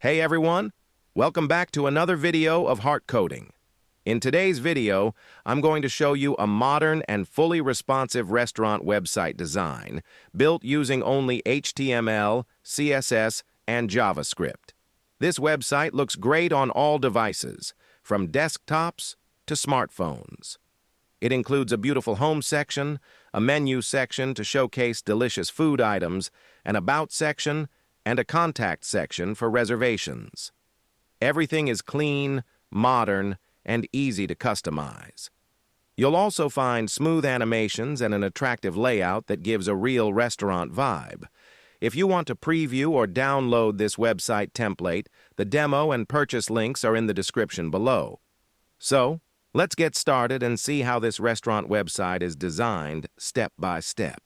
Hey everyone, welcome back to another video of Heart Coding. In today's video, I'm going to show you a modern and fully responsive restaurant website design built using only HTML, CSS, and JavaScript. This website looks great on all devices, from desktops to smartphones. It includes a beautiful home section, a menu section to showcase delicious food items, an about section, and a contact section for reservations. Everything is clean, modern, and easy to customize. You'll also find smooth animations and an attractive layout that gives a real restaurant vibe. If you want to preview or download this website template, the demo and purchase links are in the description below. So, let's get started and see how this restaurant website is designed step by step.